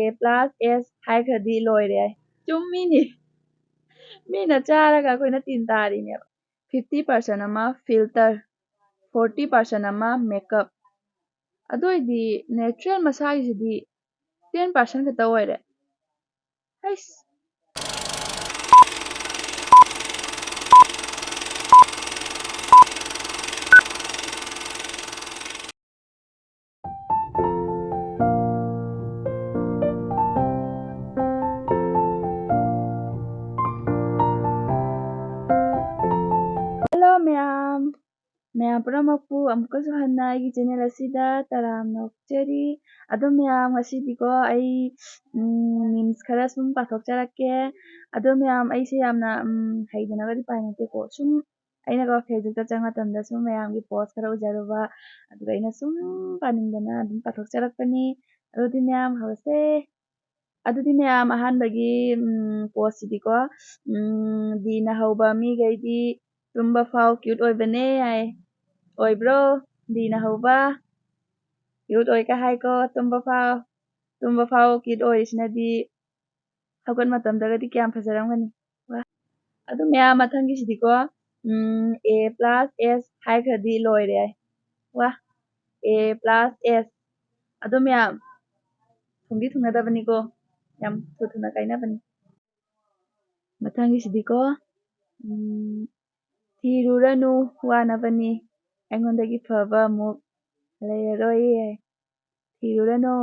A+S ꯍꯥꯏꯈ꯭ꯔꯗꯤ ꯂꯣꯏꯔꯦ ꯆꯨꯝꯃꯤꯅꯤ ꯃꯤꯅ ꯆꯥꯔꯒ ꯑꯩꯈꯣꯏꯅ ꯇꯤꯟ ꯇꯥꯔꯤꯅꯦꯕ 50% ꯑꯃ ꯐꯤꯜꯇꯔ 40% ꯑꯃ ꯃꯦꯀꯞ ꯑꯗꯨ ꯑꯣꯏꯗꯤ ꯅꯦꯆꯔꯦꯜ ꯃꯁꯥꯒꯤꯁꯤꯗꯤ 10% ꯈꯛꯇ ꯑꯣꯏꯔꯦ ꯍꯩꯁ Hello ma'am puramakpu amukasu hanna aigi channel asida taramna okjari ado ma'am ngasidiko ai memes khara sum pathokjarakke ado ma'am aise yamna haidanagadi painateko sum ainaga Facebook ta changa tamda sum ma'am gi post khara ujaruba aduga aina sum paningdana adum pathokjarakpani adudi ma'am hause adudi ma'am ahanbagi post sidiko dina hauba mi gaidi tumba fau cute oibane hai oibro dina hauba cute oika haiko tumba fau cute oisinadi hagot matamdagadi kyam fajaramgani wa adu ma'am mathangi sidiko A+S haikhadi loire wa A+S adu ma'am thungdi thungnadabaniko yam thuna kainabani mathangi sidiko ꯊꯤꯔꯨꯔꯅꯨ ꯋꯥꯅꯕꯅꯤ ꯑꯩꯉꯣꯟꯗꯒꯤ ꯐꯕ ꯑꯃꯨꯛ ꯂꯩꯔꯔꯣꯏ ꯊꯤꯔꯨꯔꯅꯨ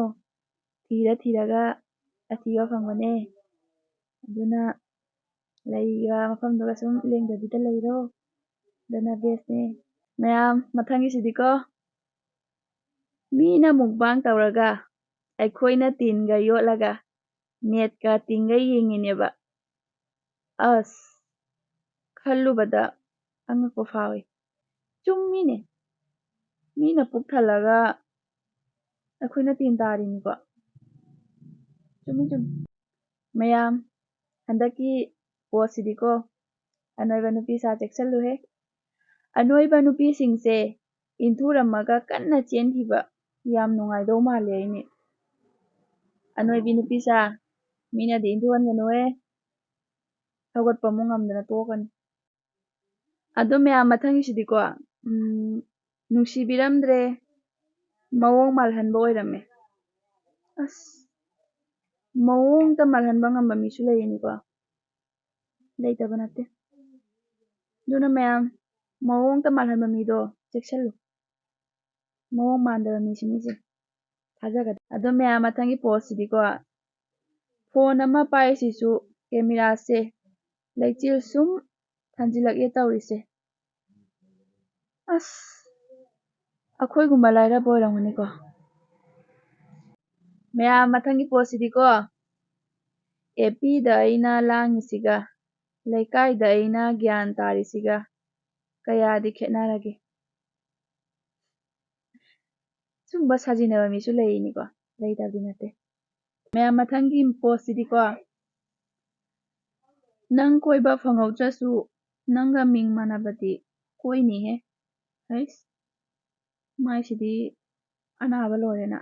ꯊꯤꯔꯒ ꯑꯊꯤꯕ ꯐꯪꯕꯅꯦ ꯑꯗꯨꯅ ꯂꯩꯔꯤꯕ ꯃꯐꯝꯗꯨꯒ ꯁꯨꯝ ꯂꯦꯡꯗꯕꯤꯗ ꯂꯩꯔꯣ ꯑꯗꯨꯅ ꯕꯦꯁꯅꯦ ꯃꯌꯥꯝ ꯃꯊꯪꯒꯤꯁꯤꯗꯤꯀꯣ ꯃꯤꯅ ꯃꯨꯛꯕꯥꯡ ꯇꯧꯔꯒ ꯑꯩꯈꯣꯏꯅ ꯇꯤꯟꯒ ꯌꯣꯠꯂꯒ ꯅꯦꯠꯀ ꯇꯤꯡꯒ ꯌꯦꯡꯉꯤꯅꯦꯕ ꯑꯁ ꯈꯜꯂꯨꯕꯗ ꯑꯉꯛꯄ ꯐꯥꯎꯏ ꯆꯨꯝꯃꯤꯅꯦ ꯃꯤꯅ ꯄꯨꯛ ꯊꯜꯂꯒ ꯑꯩꯈꯣꯏꯅ ꯇꯤꯟ ꯇꯥꯔꯤꯅꯤꯀꯣ ꯆꯨꯝꯃꯤ ꯃꯌꯥꯝ ꯍꯟꯗꯛꯀꯤ ꯄꯣꯁꯁꯤꯗꯤꯀꯣ ꯑꯅꯣꯏꯕ ꯅꯨꯄꯤꯁꯥ ꯆꯦꯛꯁꯜꯂꯨꯍꯦ ꯑꯅꯣꯏꯕ ꯅꯨꯄꯤꯁꯤꯡꯁꯦ ꯏꯟꯊꯨꯔꯝꯃꯒ ꯀꯟꯅ ꯆꯦꯟꯈꯤꯕ ꯌꯥꯝ ꯅꯨꯡꯉꯥꯏꯗꯧ ꯃꯥꯜꯂꯦ ꯑꯩꯅꯦ ꯑꯅꯣꯏꯕꯤ ꯅꯨꯄꯤꯁꯥ ꯃꯤꯅꯗꯤ ꯏꯟꯊꯨꯍꯟꯒꯅꯨꯍꯦ ꯍꯧꯒꯠꯄ ꯑꯃꯨꯛ ꯉꯝꯗꯅ ꯇꯣꯛꯀꯅꯤ ꯑꯗꯣ ꯃꯌꯥꯝ ꯃꯊꯪꯒꯤꯁꯤꯗꯤꯀꯣ ꯅꯨꯡꯁꯤꯕꯤꯔꯝꯗ꯭ꯔꯦ ꯃꯑꯣꯡ ꯃꯥꯜꯍꯟꯕ ꯑꯣꯏꯔꯝꯃꯦ ꯑꯁ ꯃꯑꯣꯡꯇ ꯃꯥꯜꯍꯟꯕ ꯉꯝꯕ ꯃꯤꯁꯨ ꯂꯩꯔꯤꯅꯤꯀꯣ ꯂꯩꯇꯕ ꯅꯠꯇꯦ ꯑꯗꯨꯅ ꯃꯌꯥꯝ ꯃꯑꯣꯡꯇ ꯃꯥꯜꯍꯟꯕ ꯃꯤꯗꯣ ꯆꯦꯛꯁꯜꯂꯨ ꯃꯑꯣꯡ ꯃꯥꯟꯗꯕ ꯃꯤꯁꯦ ꯊꯥꯖꯒꯗ ꯑꯗꯣ ꯃꯌꯥꯝ ꯃꯊꯪꯒꯤ ꯄꯣꯁꯁꯤꯗꯤꯀꯣ ꯐꯣꯟ ꯑꯃ ꯄꯥꯏꯔꯤꯁꯤꯁꯨ ꯀꯦꯃꯦꯔꯥꯁꯦ ꯂꯩꯆꯤꯜ ꯁꯨꯝ ꯊꯥꯟꯖꯤꯜꯂꯛꯑꯦ ꯇꯧꯔꯤꯁꯦ ꯑꯁ ꯑꯩꯈꯣꯏꯒꯨꯝꯕ ꯂꯥꯏꯔꯕ ꯑꯣꯏꯔꯝꯒꯅꯤꯀꯣ ꯃꯌꯥꯝ ꯃꯊꯪꯒꯤ ꯄꯣꯁꯁꯤꯗꯤꯀꯣ ꯑꯦꯄꯤꯗ ꯑꯩꯅ ꯂꯥꯡꯉꯤꯁꯤꯒ ꯂꯩꯀꯥꯏꯗ ꯑꯩꯅ ꯒ꯭ꯌꯥꯟ ꯇꯥꯔꯤꯁꯤꯒ ꯀꯌꯥꯗꯤ ꯈꯦꯠꯅꯔꯒꯦ ꯁꯨꯝꯕ ꯁꯥꯖꯤꯟꯅꯕ ꯃꯤꯁꯨ ꯂꯩꯔꯤꯅꯤꯀꯣ ꯂꯩꯇꯕꯗꯤ ꯅꯠꯇꯦ ꯃꯌꯥꯝ ꯃꯊꯪꯒꯤ ꯄꯣꯁꯁꯤꯗꯤꯀꯣ ꯅꯪ ꯀꯣꯏꯕ ꯐꯪꯍꯧꯗ꯭ꯔꯁꯨ ꯅꯪꯒ ꯃꯤꯡ ꯃꯥꯟꯅꯕꯗꯤ ꯀꯣꯏꯅꯤꯍꯦ ꯍꯩꯁ ꯃꯥꯏꯁꯤꯗꯤ ꯑꯅꯥꯕ ꯂꯣꯏꯔꯦꯅ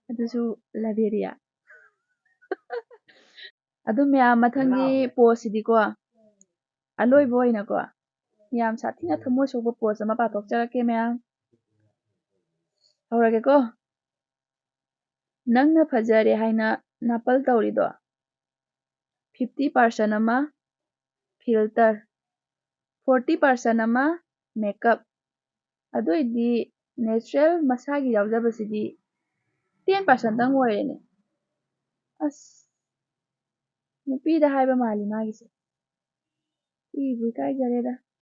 ꯑꯗꯨꯁꯨ ꯂꯕꯦꯔꯤꯌꯥ ꯑꯗꯨ ꯃꯌꯥꯝ ꯃꯊꯪꯒꯤ ꯄꯣꯁꯁꯤꯗꯤꯀꯣ ꯑꯂꯣꯏꯕ ꯑꯣꯏꯅꯀꯣ ꯌꯥꯝ ꯁꯥꯊꯤꯅ ꯊꯃꯣꯏ ꯁꯣꯛꯄ ꯄꯣꯁ ꯑꯃ ꯄꯥꯊꯣꯛꯆꯔꯛꯀꯦ ꯃꯌꯥꯝ ꯍꯧꯔꯒꯦꯀꯣ ꯅꯪꯅ ꯐꯖꯔꯦ ꯍꯥꯏꯅ ꯅꯥꯄꯜ ꯇꯧꯔꯤꯗꯣ 50% ꯑꯃ ꯐꯤꯜꯇꯔ 40% ꯑꯃ ꯃꯦꯀꯞ ꯑꯗꯨꯏꯗꯤ ꯅꯦꯆꯔꯦꯜ ꯃꯁꯥꯒꯤ ꯌꯥꯎꯖꯕꯁꯤꯗꯤ 10% ꯇꯪ ꯑꯣꯏꯔꯦꯅꯦ ꯑꯁ ꯅꯨꯄꯤꯗ ꯍꯥꯏꯕ ꯃꯥꯜꯂꯤ ꯃꯥꯒꯤꯁꯦ ꯏꯕꯨ ꯏꯀꯥꯏꯖꯔꯦꯗ